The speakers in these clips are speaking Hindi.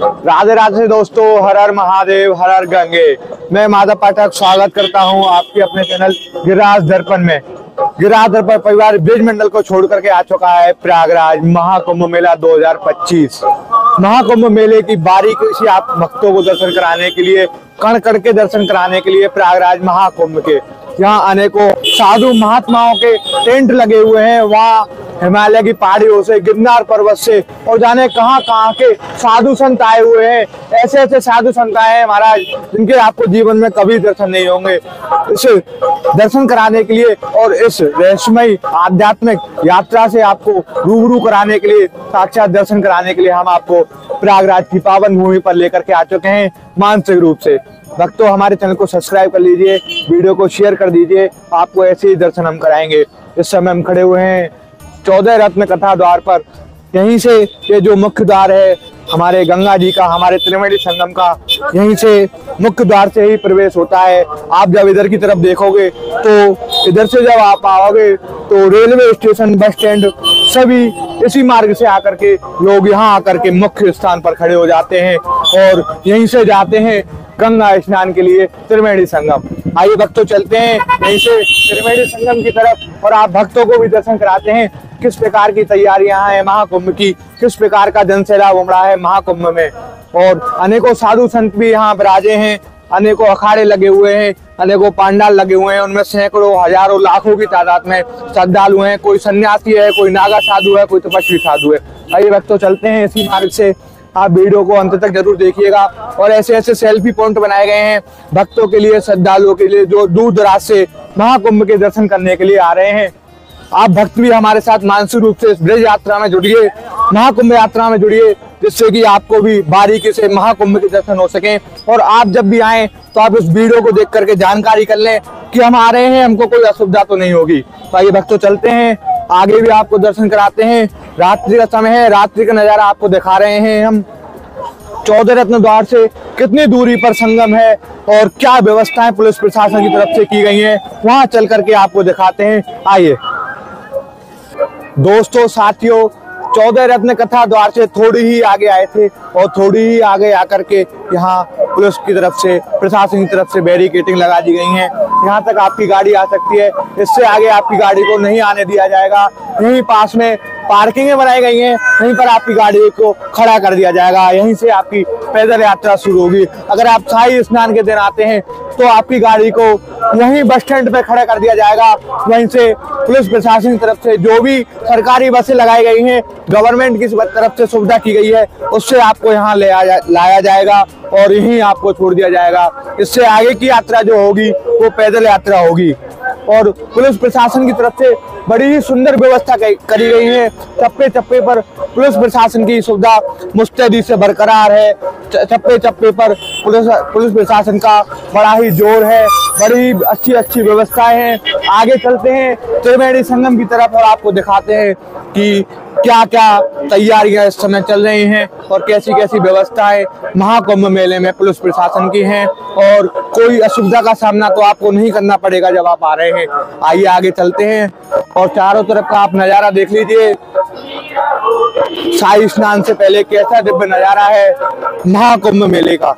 राधे राधे दोस्तों, हर हर महादेव, हर हर गंगे। मैं माधव पाठक स्वागत करता हूं आपके अपने चैनल गिरिराज दर्पण में। गिरिराज दर्पण परिवार ब्रिज मंडल को छोड़ करके आ चुका है प्रयागराज महाकुंभ मेला 2025। महाकुंभ मेले की बारीकी से आप भक्तों को दर्शन कराने के लिए, कण कण के दर्शन कराने के लिए प्रयागराज महाकुंभ के यहाँ अनेकों साधु महात्माओं के टेंट लगे हुए हैं। वहाँ हिमालय की पहाड़ियों से, गिरनार पर्वत से और जाने कहाँ के साधु संत आए हुए हैं। ऐसे ऐसे साधु संत आए हैं महाराज, जिनके आपको जीवन में कभी दर्शन नहीं होंगे। इस दर्शन कराने के लिए और इस रहस्यमयी आध्यात्मिक यात्रा से आपको रूबरू कराने के लिए, साक्षात दर्शन कराने के लिए हम आपको प्रयागराज की पावन भूमि पर लेकर के आ चुके हैं मानसिक रूप से। भक्तों, हमारे चैनल को सब्सक्राइब कर लीजिए, वीडियो को शेयर कर दीजिए, आपको ऐसे ही दर्शन हम कराएंगे। इस समय हम खड़े हुए हैं 14 रत्न कथा द्वार पर। यहीं से ये जो मुख्य द्वार है हमारे गंगा जी का, हमारे त्रिवेणी संगम का, यहीं से मुख्य द्वार से ही प्रवेश होता है। आप जब इधर की तरफ देखोगे तो इधर से जब आप आओगे तो रेलवे स्टेशन, बस स्टैंड सभी इसी मार्ग से आकर के लोग यहाँ आकर के मुख्य स्थान पर खड़े हो जाते हैं और यहीं से जाते हैं गंगा स्नान के लिए त्रिवेणी संगम। आइए भक्तों, चलते हैं यहीं से त्रिवेणी संगम की तरफ और आप भक्तों को भी दर्शन कराते हैं किस प्रकार की तैयारियां हैं महाकुंभ की, किस प्रकार का जनसैलाब उमड़ा है महाकुंभ में। और अनेकों साधु संत भी यहाँ विराजे हैं, अनेकों अखाड़े लगे हुए हैं, अनेकों पांडाल लगे हुए हैं। उनमें सैकड़ों, हजारों, लाखों की तादाद में श्रद्धालु हैं। कोई सन्यासी है, कोई नागा साधु है, कोई तपस्वी साधु है। आइए भक्तों, चलते हैं इसी मार्ग से। आप वीडियो को अंत तक जरूर देखिएगा। और ऐसे ऐसे सेल्फी पॉइंट बनाए गए हैं भक्तों के लिए, श्रद्धालुओं के लिए जो दूर दराज से महाकुंभ के दर्शन करने के लिए आ रहे हैं। आप भक्त भी हमारे साथ मानसिक रूप से इस ब्रज यात्रा में जुड़िए, महाकुंभ यात्रा में जुड़िए, जिससे कि आपको भी बारीकी से महाकुंभ के दर्शन हो सके। और आप जब भी आए तो आप इस वीडियो को देख करके जानकारी कर लें कि हम आ रहे हैं, हमको कोई असुविधा तो नहीं होगी। तो आइए भक्तों, चलते हैं आगे भी आपको दर्शन कराते हैं। रात्रि का समय है, रात्रि का नजारा आपको दिखा रहे हैं हम। 14 रत्न द्वार से कितनी दूरी पर संगम है और क्या व्यवस्थाएं पुलिस प्रशासन की तरफ से की गई हैं, वहां चल करके आपको दिखाते हैं। आइए दोस्तों, साथियों, 14 रत्न कथा द्वार से थोड़ी ही आगे आए थे और थोड़ी ही आगे आकर के यहाँ पुलिस की तरफ से, प्रशासन की तरफ से बैरिकेडिंग लगा दी गई है। यहाँ तक आपकी गाड़ी आ सकती है, इससे आगे आपकी गाड़ी को नहीं आने दिया जाएगा। यहीं पास में पार्किंगें बनाई गई हैं, यहीं पर आपकी गाड़ी को खड़ा कर दिया जाएगा। यहीं से आपकी पैदल यात्रा शुरू होगी। अगर आप शाही स्नान के दिन आते हैं तो आपकी गाड़ी को वहीं बस स्टैंड पे खड़ा कर दिया जाएगा। वहीं से पुलिस प्रशासन की तरफ से जो भी सरकारी बसें लगाई गई हैं, गवर्नमेंट की तरफ से सुविधा की गई है, उससे आपको यहाँ लाया जाएगा और यहीं आपको छोड़ दिया जाएगा। इससे आगे की यात्रा जो होगी वो पैदल यात्रा होगी। और पुलिस प्रशासन की तरफ से बड़ी ही सुंदर व्यवस्था करी गई है। चप्पे चप्पे पर पुलिस प्रशासन की सुविधा मुस्तैदी से बरकरार है। चप्पे चप्पे पर पुलिस प्रशासन का बड़ा ही जोर है, बड़ी अच्छी व्यवस्थाएं हैं। आगे चलते हैं त्रिवेणी संगम की तरफ और आपको दिखाते हैं कि क्या क्या तैयारियां इस समय चल रही हैं और कैसी कैसी व्यवस्थाएं महाकुंभ मेले में पुलिस प्रशासन की हैं। और कोई असुविधा का सामना तो आपको नहीं करना पड़ेगा जब आप आ रहे हैं। आइए आगे चलते हैं और चारों तरफ का आप नजारा देख लीजिए। शाही स्नान से पहले कैसा दिव्य नजारा है महाकुंभ मेले का।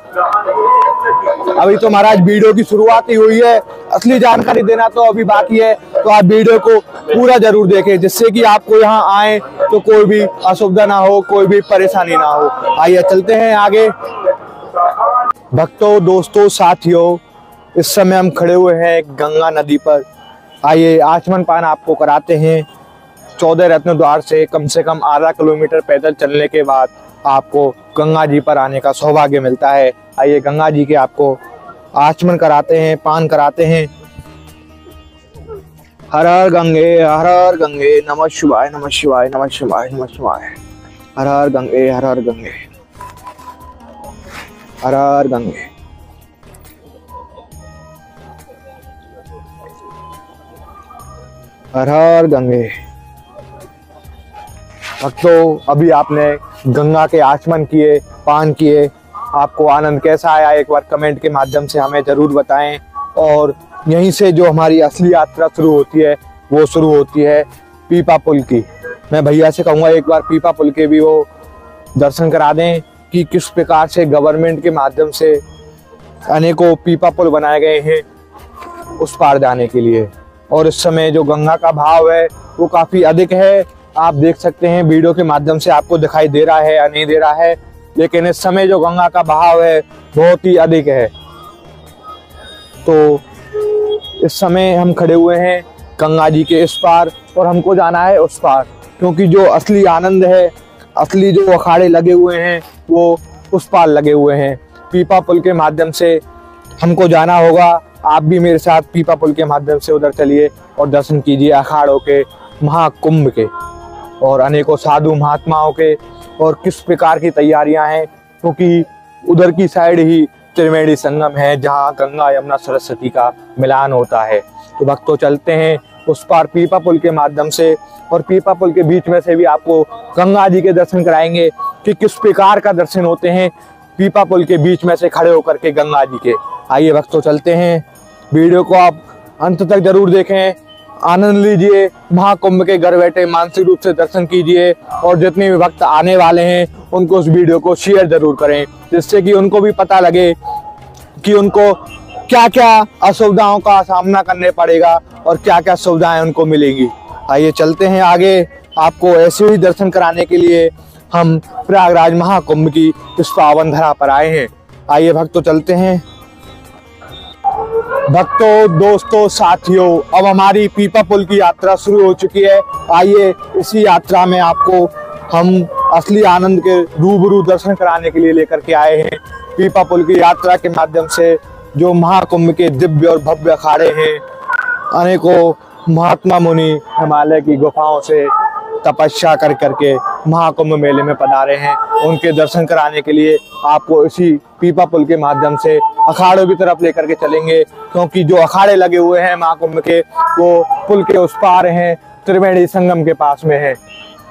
अभी तो महाराज वीडियो की शुरुआत ही हुई है, असली जानकारी देना तो अभी बाकी है। तो आप वीडियो को पूरा जरूर देखें, जिससे कि आपको यहाँ आए तो कोई भी असुविधा ना हो, कोई भी परेशानी ना हो। आइए चलते हैं आगे। भक्तों, दोस्तों, साथियों, इस समय हम खड़े हुए हैं गंगा नदी पर। आइए आचमन पान आपको कराते हैं। 14 रत्न द्वार से कम आधा किलोमीटर पैदल चलने के बाद आपको गंगा जी पर आने का सौभाग्य मिलता है। आइए गंगा जी के आपको आचमन कराते हैं, पान कराते हैं। हर हर गंगे, नमः शिवाय, नमः शिवाय, नमः शिवाय, नमः शिवाय। हर हर गंगे, हर हर गंगे, हर हर गंगे। हर हर गंगे। भक्तों, अभी आपने गंगा के आचमन किए, पान किए, आपको आनंद कैसा आया एक बार कमेंट के माध्यम से हमें जरूर बताएं। और यहीं से जो हमारी असली यात्रा शुरू होती है वो शुरू होती है पीपा पुल की। मैं भैया से कहूँगा एक बार पीपा पुल के भी वो दर्शन करा दें कि किस प्रकार से गवर्नमेंट के माध्यम से अनेकों पीपा पुल बनाए गए हैं उस पार जाने के लिए। और इस समय जो गंगा का भाव है वो काफ़ी अधिक है। आप देख सकते हैं वीडियो के माध्यम से आपको दिखाई दे रहा है या नहीं दे रहा है, लेकिन इस समय जो गंगा का बहाव है बहुत ही अधिक है। तो इस समय हम खड़े हुए हैं गंगा जी के इस पार और हमको जाना है उस पार, क्योंकि जो असली आनंद है, असली जो अखाड़े लगे हुए हैं वो उस पार लगे हुए हैं। पीपा पुल के माध्यम से हमको जाना होगा। आप भी मेरे साथ पीपा पुल के माध्यम से उधर चलिए और दर्शन कीजिए अखाड़ों के, महाकुंभ के और अनेकों साधु महात्माओं के, और किस प्रकार की तैयारियां हैं, क्योंकि उधर की साइड ही त्रिवेणी संगम है जहां गंगा यमुना सरस्वती का मिलान होता है। तो भक्तों चलते हैं उस पार पीपा पुल के माध्यम से, और पीपा पुल के बीच में से भी आपको गंगा जी के दर्शन कराएंगे कि किस प्रकार का दर्शन होते हैं पीपा पुल के बीच में से खड़े होकर के गंगा जी के। आइए भक्तों चलते हैं, वीडियो को आप अंत तक जरूर देखें, आनंद लीजिए, महाकुंभ के घर बैठे मानसिक रूप से दर्शन कीजिए, और जितने भी भक्त आने वाले हैं उनको उस वीडियो को शेयर जरूर करें, जिससे कि उनको भी पता लगे कि उनको क्या क्या असुविधाओं का सामना करने पड़ेगा और क्या क्या सुविधाएं उनको मिलेंगी। आइए चलते हैं आगे, आपको ऐसे ही दर्शन कराने के लिए हम प्रयागराज महाकुंभ की इस पावन धरा पर आए हैं। आइए भक्तों चलते हैं। भक्तों, दोस्तों, साथियों, अब हमारी पीपा पुल की यात्रा शुरू हो चुकी है। आइए इसी यात्रा में आपको हम असली आनंद के रूबरू दर्शन कराने के लिए लेकर के आए हैं। पीपा पुल की यात्रा के माध्यम से जो महाकुंभ के दिव्य और भव्य अखाड़े हैं, अनेकों महात्मा मुनि हिमालय की गुफाओं से तपस्या कर करके महाकुंभ मेले में पधारे हैं, उनके दर्शन कराने के लिए आपको इसी पीपा पुल के माध्यम से अखाड़ों की तरफ लेकर के चलेंगे, क्योंकि जो अखाड़े लगे हुए हैं महाकुंभ के वो पुल के उस पार हैं, त्रिवेणी संगम के पास में है।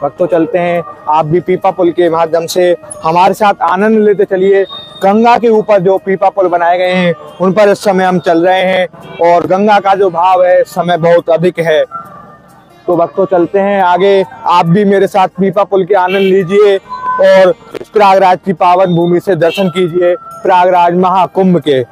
भक्तों चलते हैं, आप भी पीपा पुल के माध्यम से हमारे साथ आनंद लेते चलिए। गंगा के ऊपर जो पीपा पुल बनाए गए हैं उन पर इस समय हम चल रहे हैं, और गंगा का जो भाव है इस समय बहुत अधिक है। तो भक्तों चलते हैं आगे, आप भी मेरे साथ पीपा पुल के आनंद लीजिए और प्रयागराज की पावन भूमि से दर्शन कीजिए, प्रयागराज महाकुंभ के।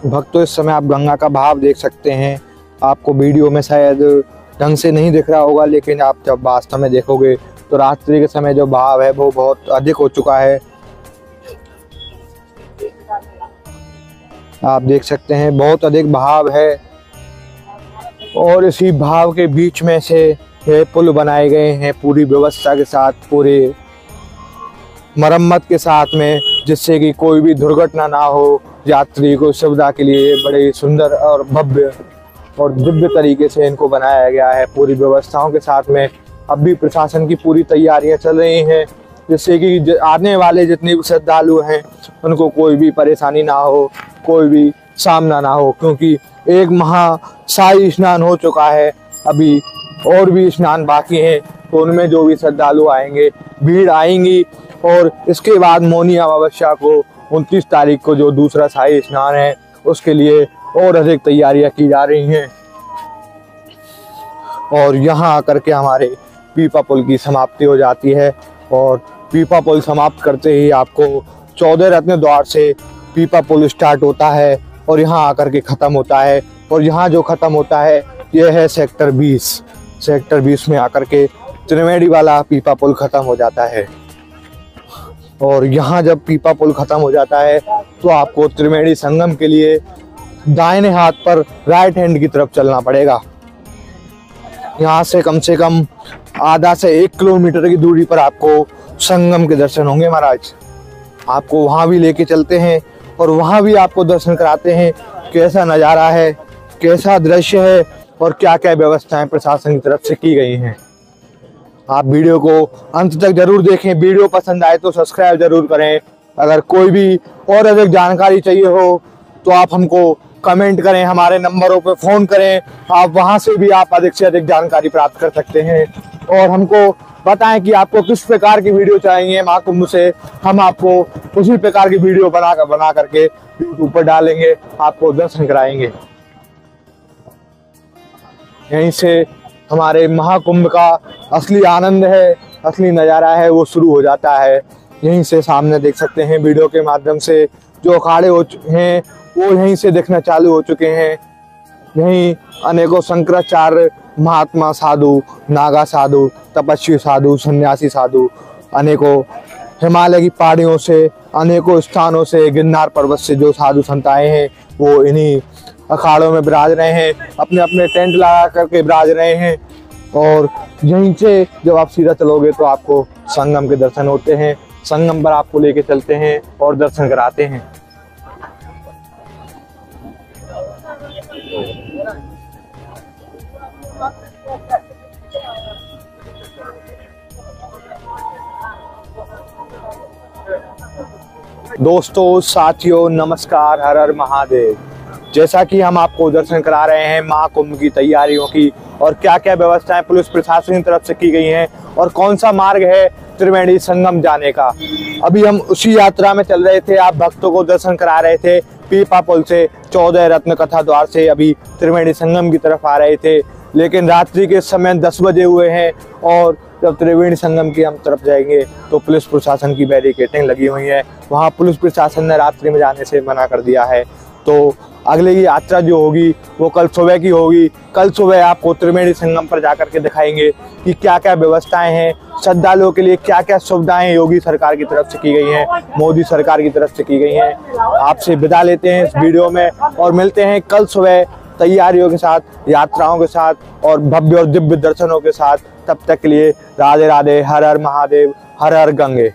भक्तों इस समय आप गंगा का भाव देख सकते हैं। आपको वीडियो में शायद ढंग से नहीं दिख रहा होगा, लेकिन आप जब वास्तव में देखोगे तो रात्रि के समय जो भाव है वो बहुत अधिक हो चुका है। आप देख सकते हैं बहुत अधिक भाव है, और इसी भाव के बीच में से ये पुल बनाए गए हैं पूरी व्यवस्था के साथ, पूरे मरम्मत के साथ में, जिससे कि कोई भी दुर्घटना ना हो। यात्री को सुविधा के लिए बड़े सुंदर और भव्य और दिव्य तरीके से इनको बनाया गया है पूरी व्यवस्थाओं के साथ में। अब भी प्रशासन की पूरी तैयारियां चल रही हैं, जिससे कि आने वाले जितने भी श्रद्धालु हैं उनको कोई भी परेशानी ना हो, कोई भी सामना ना हो, क्योंकि एक महाशाही स्नान हो चुका है, अभी और भी स्नान बाकी हैं। तो उनमें जो भी श्रद्धालु आएंगे, भीड़ आएंगी, और इसके बाद मौनी अमावस्या को 29 तारीख को जो दूसरा शाही स्नान है उसके लिए और अधिक तैयारियां की जा रही हैं। और यहाँ आकर के हमारे पीपा पुल की समाप्ति हो जाती है, और पीपा पुल समाप्त करते ही आपको 14 रत्न द्वार से पीपा पुल स्टार्ट होता है और यहाँ आकर के ख़त्म होता है। और यहाँ जो ख़त्म होता है यह है सेक्टर 20। सेक्टर 20 में आकर के त्रिवेणी वाला पीपा पुल ख़त्म हो जाता है। और यहाँ जब पीपा पुल ख़त्म हो जाता है तो आपको त्रिवेणी संगम के लिए दाहिने हाथ पर राइट हैंड की तरफ चलना पड़ेगा। यहाँ से कम आधा से 1 किलोमीटर की दूरी पर आपको संगम के दर्शन होंगे महाराज। आपको वहाँ भी लेके चलते हैं और वहाँ भी आपको दर्शन कराते हैं, कैसा नज़ारा है, कैसा दृश्य है और क्या क्या व्यवस्थाएं प्रशासन की तरफ से की गई हैं। आप वीडियो को अंत तक जरूर देखें। वीडियो पसंद आए तो सब्सक्राइब जरूर करें। अगर कोई भी और अधिक जानकारी चाहिए हो तो आप हमको कमेंट करें, हमारे नंबरों पर फ़ोन करें। आप वहां से भी आप अधिक से अधिक जानकारी प्राप्त कर सकते हैं और हमको बताएं कि आपको किस प्रकार की वीडियो चाहिए महाकुंभ से। हम आपको उसी प्रकार की वीडियो बना करके यूट्यूब पर डालेंगे, आपको दर्शन कराएंगे। यहीं से हमारे महाकुंभ का असली आनंद है, असली नज़ारा है, वो शुरू हो जाता है। यहीं से सामने देख सकते हैं वीडियो के माध्यम से जो अखाड़े हैं वो यहीं से दिखना चालू हो चुके हैं। यहीं अनेकों शंकराचार्य, महात्मा साधु, नागा साधु, तपस्वी साधु, सन्यासी साधु, अनेकों हिमालय की पहाड़ियों से, अनेकों स्थानों से, गिरनार पर्वत से जो साधु संत आए हैं वो इन्हीं अखाड़ों में विराज रहे हैं, अपने अपने टेंट लगा करके विराज रहे हैं। और यहीं से जब आप सीधा चलोगे तो आपको संगम के दर्शन होते हैं। संगम पर आपको लेके चलते हैं और दर्शन कराते हैं। दोस्तों, साथियों, नमस्कार, हर हर महादेव। जैसा कि हम आपको दर्शन करा रहे हैं महाकुंभ की तैयारियों की और क्या क्या व्यवस्थाएं पुलिस प्रशासन की तरफ से की गई हैं और कौन सा मार्ग है त्रिवेणी संगम जाने का। अभी हम उसी यात्रा में चल रहे थे, आप भक्तों को दर्शन करा रहे थे। पीपा पुल से 14 रत्न कथा द्वार से अभी त्रिवेणी संगम की तरफ आ रहे थे, लेकिन रात्रि के समय 10 बजे हुए हैं और जब त्रिवेणी संगम की हम तरफ जाएंगे तो पुलिस प्रशासन की बैरिकेडिंग लगी हुई है। वहाँ पुलिस प्रशासन ने रात्रि में जाने से मना कर दिया है। तो अगले की यात्रा जो होगी वो कल सुबह की होगी। कल सुबह आपको त्रिवेणी संगम पर जाकर के दिखाएंगे कि क्या क्या व्यवस्थाएं हैं, श्रद्धालुओं के लिए क्या क्या सुविधाएं योगी सरकार की तरफ से की गई हैं, मोदी सरकार की तरफ से की गई हैं। आपसे विदा लेते हैं इस वीडियो में और मिलते हैं कल सुबह तैयारियों के साथ, यात्राओं के साथ और भव्य और दिव्य दर्शनों के साथ। तब तक के लिए राधे राधे, हर हर महादेव, हर हर गंगे।